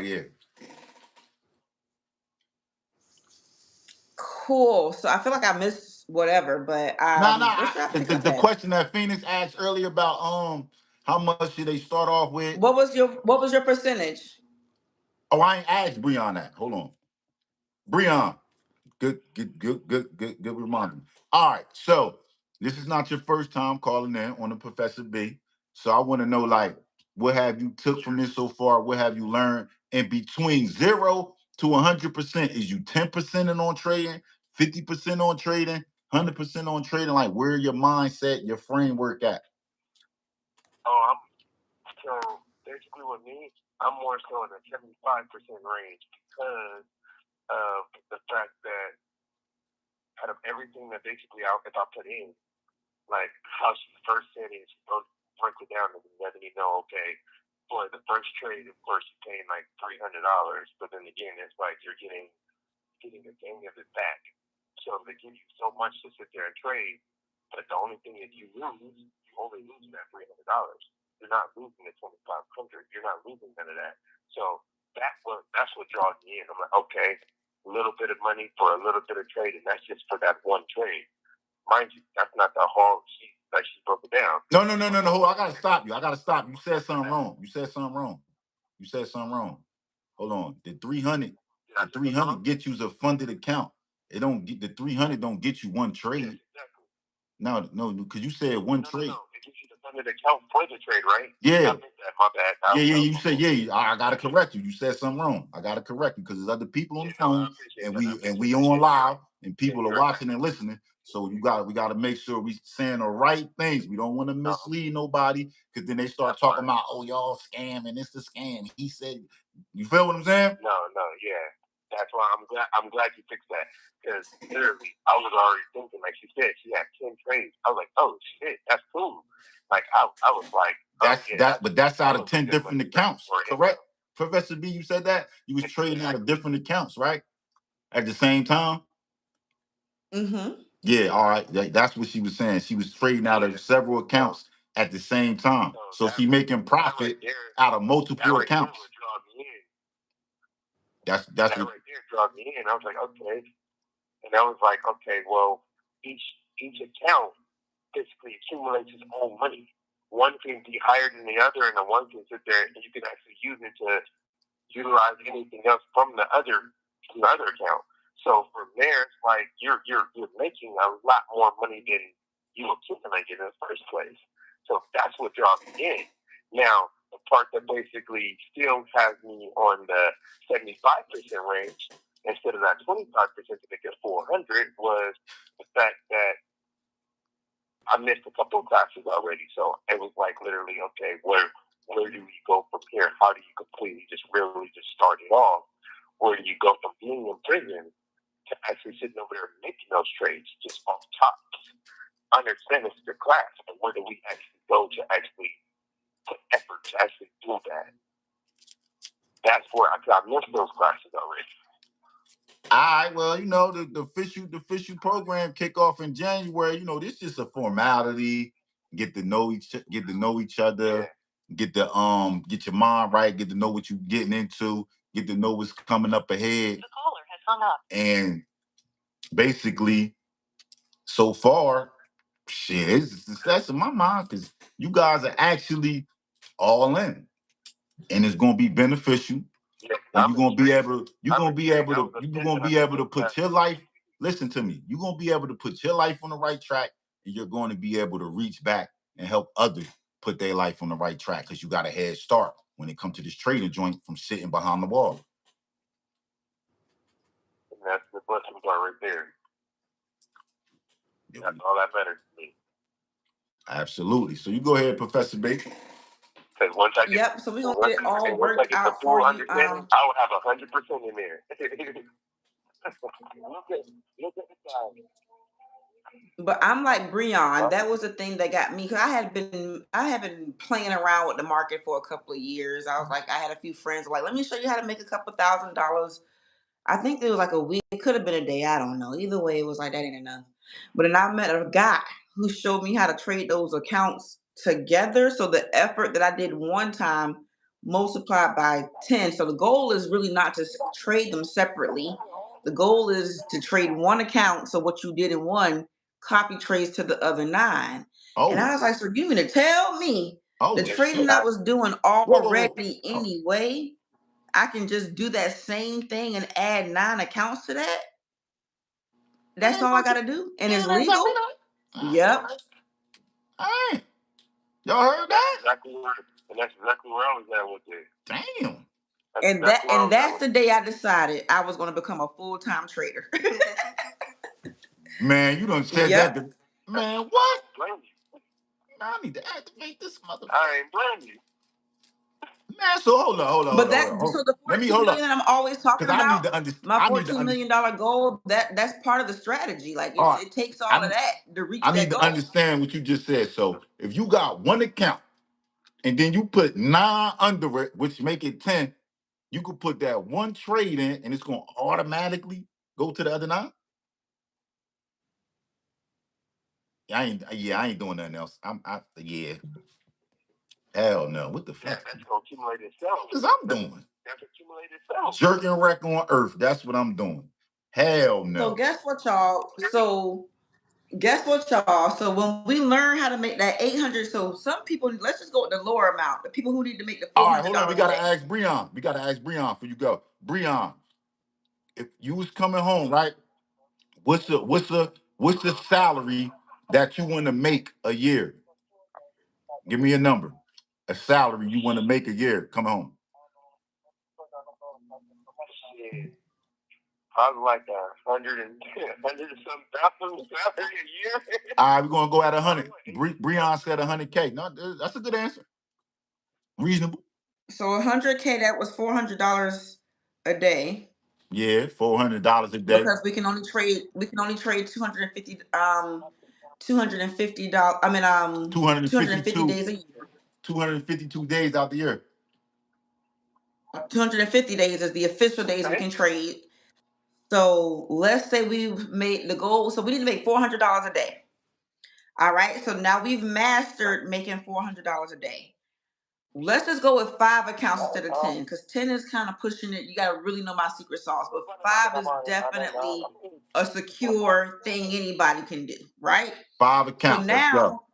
B: Yeah.
C: cool. So I feel like I missed whatever, but what should I pick up
B: The
C: at?
B: question that Phoenix asked earlier about how much should they start off with?
C: What was your percentage?
B: Oh, I ain't asked Breon that. Hold on. Breon. Good reminder. All right, so this is not your first time calling in on the Professor B. So I want to know, like, what have you took from this so far? What have you learned? And between 0 to 100%, is you 10% on trading, 50% on trading, 100% on trading? Like, where your mindset, your framework at?
D: Oh, so basically with me, I'm more so in the 75% range because of the fact that out of everything that basically if I put in, like how she first said it, she broke it down and letting me know, okay, for the first trade, of course, you're paying like $300, but then again, it's like you're getting a thing of it back. So they give you so much to sit there and trade, but the only thing is you only lose that $300. You're not losing the $2,500. You're not losing none of that. So that's what draws me in. I'm like, okay, a little bit of money for a little bit of trade, and that's just for that one trade. Mind you, that's not the whole sheet that she broke it down.
B: No. I gotta stop you. You said something wrong. Hold on. The 300 get you a funded account. It don't get the 300 don't get you one trade.
D: Yeah, exactly.
B: No, because you said one trade.
D: No. It gives you the funded account for the trade, right?
B: Yeah.
D: I missed that. My bad.
B: You said I gotta correct you. You said something wrong. I gotta correct you because there's other people on the phone and we on live and people are watching and listening. So we gotta make sure we saying the right things. We don't want to mislead nobody because then they start talking about, oh, y'all scamming. It's the scam. He said, you feel what I'm saying?
D: No, yeah. That's why I'm glad you fixed that. Because literally I was already thinking, like she said, she had 10 trades. I was like, oh shit, that's cool. Like I was like,
B: but that's out of 10 different accounts, correct? Professor B, you said that? You was trading out of different accounts, right? At the same time?
C: Mm-hmm.
B: Yeah, all right. That's what she was saying. She was trading out of several accounts at the same time. So she making profit out of multiple accounts. That's
D: right there draws me in. I was like, okay. And I was like, okay, well, each account basically accumulates its own money. One can be higher than the other, and the one can sit there and you can actually use it to utilize anything else from the other account. So from there, it's like you're making a lot more money than you accumulated in the first place. So that's what draws me in. Now, the part that basically still has me on the 75% range instead of that 25% to make it 400 was the fact that I missed a couple of classes already. So it was like literally, okay, where do we go from here? How do you completely just really start it off? Where do you go from being in prison to actually sitting over there making those trades just off top. Understand this is the class, and where do we actually go to actually put effort to actually do that? That's where I missed those classes already.
B: All right, well, you know, the official program kick off in January. You know, this is just a formality. Get to know each other. Get your mind right. Get to know what you're getting into. Get to know what's coming up ahead.
A: The caller has hung up.
B: And basically, so far, shit, it's success in my mind because you guys are actually all in, and it's gonna be beneficial. And you're gonna be able to put your life. Listen to me. You're gonna be able to put your life on the right track, and you're going to be able to reach back and help others put their life on the right track because you got a head start when it comes to this trading joint from sitting behind the wall.
D: And that's the blessing part right there. That's all that matters to me.
B: Absolutely. So you go ahead, Professor Baker.
D: Because once I get,
C: so we're gonna get it all worked out
D: full
C: for you.
D: understanding, I will have 100% in there. look at the side.
C: But I'm like Breon. That was the thing that got me, because I had been playing around with the market for a couple of years. I was like, I had a few friends like, let me show you how to make a couple $1,000. I think it was like a week. It could have been a day. I don't know. Either way, it was like that ain't enough. But then I met a guy who showed me how to trade those accounts together. So the effort that I did one time multiplied by 10. So the goal is really not to trade them separately. The goal is to trade one account. So what you did in one, copy trades to the other 9.
B: Oh.
C: And I was like, so you mean to tell me the trading
B: shit.
C: I was doing already anyway, I can just do that same thing and add 9 accounts to that? That's all I gotta do? And it's legal? Yep.
B: All right. Y'all heard that?
D: That's exactly where I was at with it.
B: Damn.
C: That's the day I decided I was gonna become a full-time trader.
B: Man, you done said that. Man, what? I need to activate this motherfucker.
D: I ain't blaming you.
B: Man, so hold on.
C: But so the $14 million I'm always talking about,
B: I need to understand.
C: My $14 million goal, that's part of the strategy. Like it takes all of that to reach that goal. I need
B: to understand what you just said. So if you got one account and then you put 9 under it, which make it 10, you could put that one trade in and it's gonna automatically go to the other 9. I ain't doing nothing else. Hell no. What the fuck?
D: That's gonna accumulate itself.
B: That's what I'm doing.
D: That's accumulate itself.
B: Jerking wreck on earth. That's what I'm doing. Hell no.
C: So guess what, y'all? So when we learn how to make that 800, so some people, let's just go with the lower amount. The people who need to make the $400.
B: All right, hold on. We gotta ask Breon. Before you go. Breon, if you was coming home, right? What's the salary that you want to make a year? Give me a number. A salary you want to make a year. Come home.
D: Probably like 100 and some thousand salary a year.
B: All right, we're gonna go at 100. Breon said 100K. No, that's a good answer. Reasonable.
C: So 100K, that was $400 a day.
B: Yeah, $400 a day.
C: Because we can only trade $250. I mean 250 days a year.
B: 252 days out the year.
C: 250 days is the official days we can trade. So let's say we've made the goal. So we need to make $400 a day. All right. So now we've mastered making $400 a day. Let's just go with 5 accounts instead of 10, because 10 is kind of pushing it. You got to really know my secret sauce. But 5 is definitely a secure thing anybody can do, right?
B: 5 accounts.
C: So now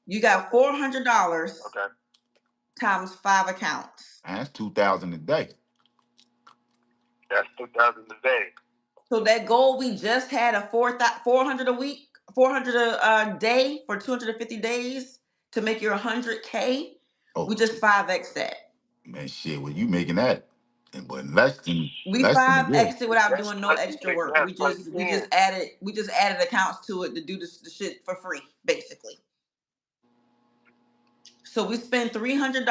C: you got $400 times 5 accounts.
B: That's $2,000 a day.
D: That's $2,000 a day.
C: So that goal we just had of $400 a week, $400 a day for 250 days to make your 100K. We just 5x that.
B: Man, shit, well, you making that? But less than
C: we 5x it without doing no extra work. We just added accounts to it to do the shit for free, basically. So we spend $300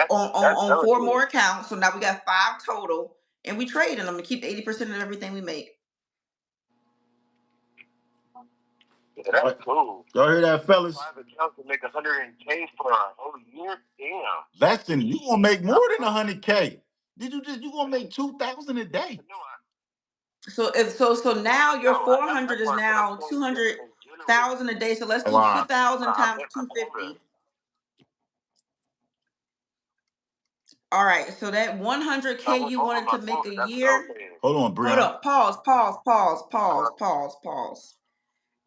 C: on 4 more accounts. So now we got 5 total, and we trade in them to keep 80% of everything we make.
D: Yeah, that's cool.
B: Y'all hear that, fellas?
D: 5 accounts to make $100K for a whole year. Damn.
B: Less than you gonna make more than $100K. You gonna make 2,000 a day?
C: So now your 400 is now 200,000 a day. So let's do 2,000 times 250. All right. So that 100K you wanted to make a year.
B: Hold on, Brian.
C: Hold up. Pause.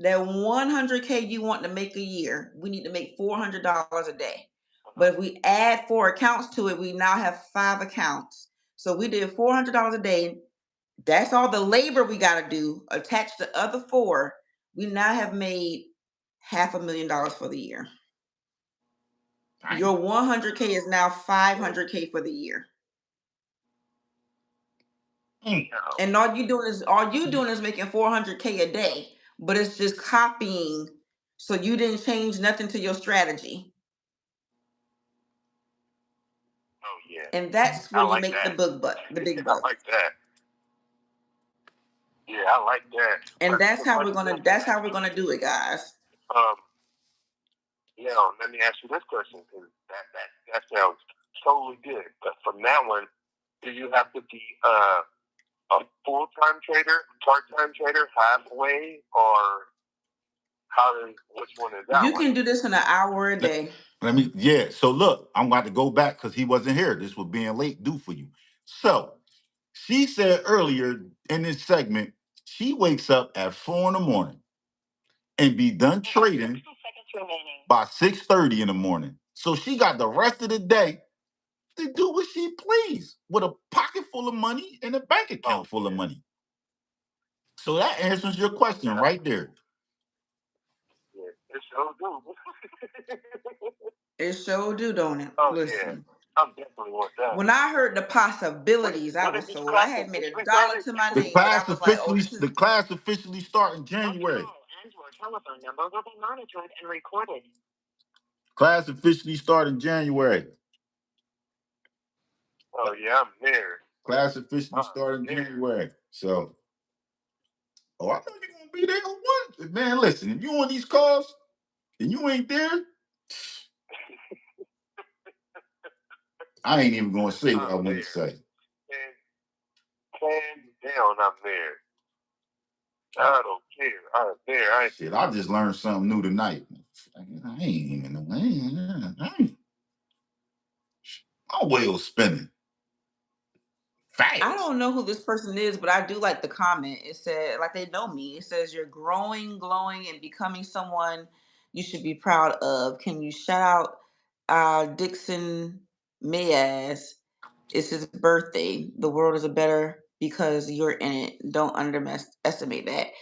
C: That 100K you want to make a year, we need to make $400 a day. But if we add 4 accounts to it, we now have 5 accounts. So we did $400 a day. That's all the labor we got to do. Attach the other 4. We now have made $500,000 for the year.
B: Dang.
C: Your 100K is now 500K for the year. And all you doing is making 400K a day, but it's just copying. So you didn't change nothing to your strategy.
D: Oh yeah.
C: And that's where
D: I like
C: you make
D: that.
C: the big
D: I
C: bucks.
D: like that. Yeah, I like that.
C: And that's how we're gonna do it, guys.
D: Now let me ask you this question, because that sounds totally good. But from that one, do you have to be a full-time trader, part-time trader, halfway, or which one is that?
C: You can do this in an hour a day.
B: So look, I'm about to go back because he wasn't here. This was being late due for you. So she said earlier in this segment, she wakes up at 4 a.m. and be done trading by 6:30 in the morning. So she got the rest of the day to do what she please with a pocket full of money and a bank account full of money. So that answers your question right there.
D: Yeah, it sure do.
C: It sure do, don't it?
D: Oh,
C: Listen.
D: yeah. I definitely want that.
C: When I heard the possibilities, I was sold. I had made $1 to my name, but I was like, oh, this is...
B: The class officially start in January.
A: And your telephone number will be monitored and recorded.
B: Class officially start in January.
D: Oh yeah, I'm there.
B: Class officially start in January. So, I know you're gonna be there. What? Man, listen, if you on these calls and you ain't there, I ain't even gonna say what I want to say.
D: Hands down, I'm there. I don't care. I'm there.
B: Shit, I just learned something new tonight. I ain't even know. My wheel's spinning. Fast.
C: I don't know who this person is, but I do like the comment. It said, like they know me. It says, you're growing, glowing, and becoming someone you should be proud of. Can you shout out Dixon Mayaz? It's his birthday. The world is a better because you're in it. Don't underestimate that.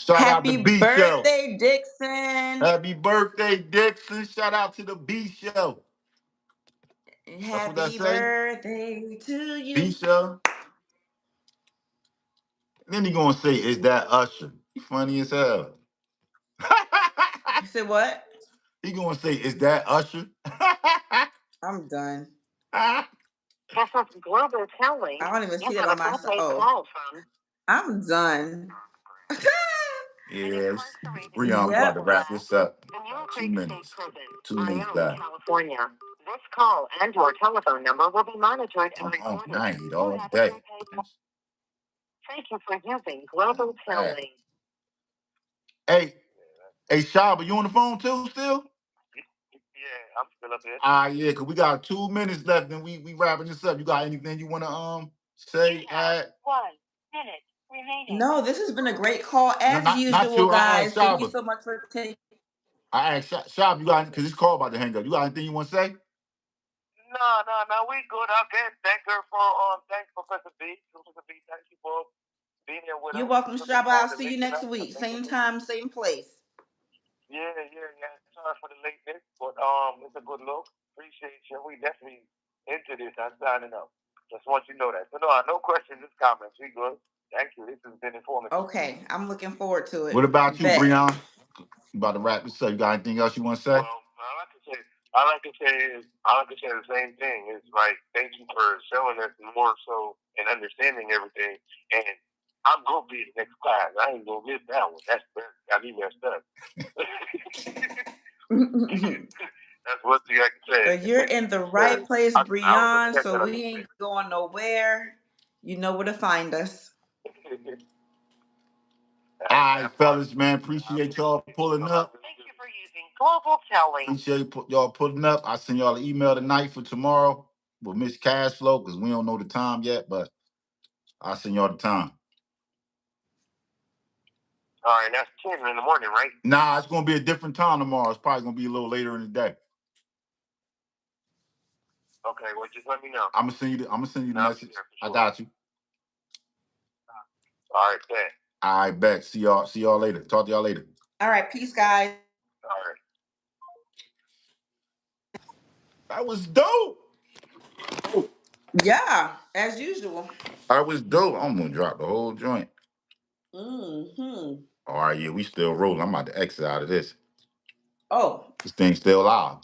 C: Happy birthday, Dixon.
B: Happy birthday, Dixon. Shout out to the B Show.
C: Happy birthday to you.
B: B Show. Then he gonna say, is that Usher? He funny as hell.
C: You said what?
B: He gonna say, is that Usher?
C: I'm done.
A: This is Global Telling.
C: I don't even see that on my side. Oh, I'm done.
B: Yes. Brian's about to wrap this up. 2 minutes. 2 minutes left.
A: California. This call and your telephone number will be monitored and recorded.
B: I eat all day.
A: Thank you for using Global Telling.
B: Hey, Shaba, you on the phone too still?
D: Yeah, I'm still up here.
B: Yeah, because we got 2 minutes left and we wrapping this up. You got anything you want to say?
A: 1 minute remaining.
C: No, this has been a great call as usual, guys. Thank you so much for taking.
B: I asked Shab, you got, because this call about to hang up. You got anything you want to say?
D: No, we good. Again, thanks for Professor B. Thank you for being here with us.
C: You're welcome, Shaba. I'll see you next week. Same time, same place.
D: Yeah. Sorry for the lateness, but it's a good look. Appreciate you. We definitely into this. I'm signing up. Just want you to know that. So no questions, just comments. We good. Thank you. This has been informative.
C: Okay, I'm looking forward to it.
B: What about you, Brian? You about to wrap this up. You got anything else you want to say?
D: Well, I like to say the same thing. It's like, thank you for showing us more so and understanding everything. And I'm gonna be in the next class. I ain't gonna miss that one. That's got me messed up. That's one thing I can say.
C: So you're in the right place, Breon. So we ain't going nowhere. You know where to find us.
B: All right, fellas, man. Appreciate y'all pulling up.
A: Thank you for using Global Telling.
B: Appreciate y'all pulling up. I'll send y'all an email tonight for tomorrow with Miss Cashflow because we don't know the time yet, but I'll send y'all the time.
D: All right, that's 10 in the morning, right?
B: Nah, it's gonna be a different time tomorrow. It's probably gonna be a little later in the day.
D: Okay, well, just let me know.
B: I'm gonna send you the message.
D: Sure.
B: I got you.
D: All right, bet.
B: I bet. See y'all later. Talk to y'all later.
C: All right, peace, guys.
D: All right.
B: That was dope.
C: Yeah, as usual.
B: That was dope. I'm gonna drop the whole joint.
C: Mm-hmm.
B: All right, yeah, we still rolling. I'm about to exit out of this.
C: Oh.
B: This thing's still live.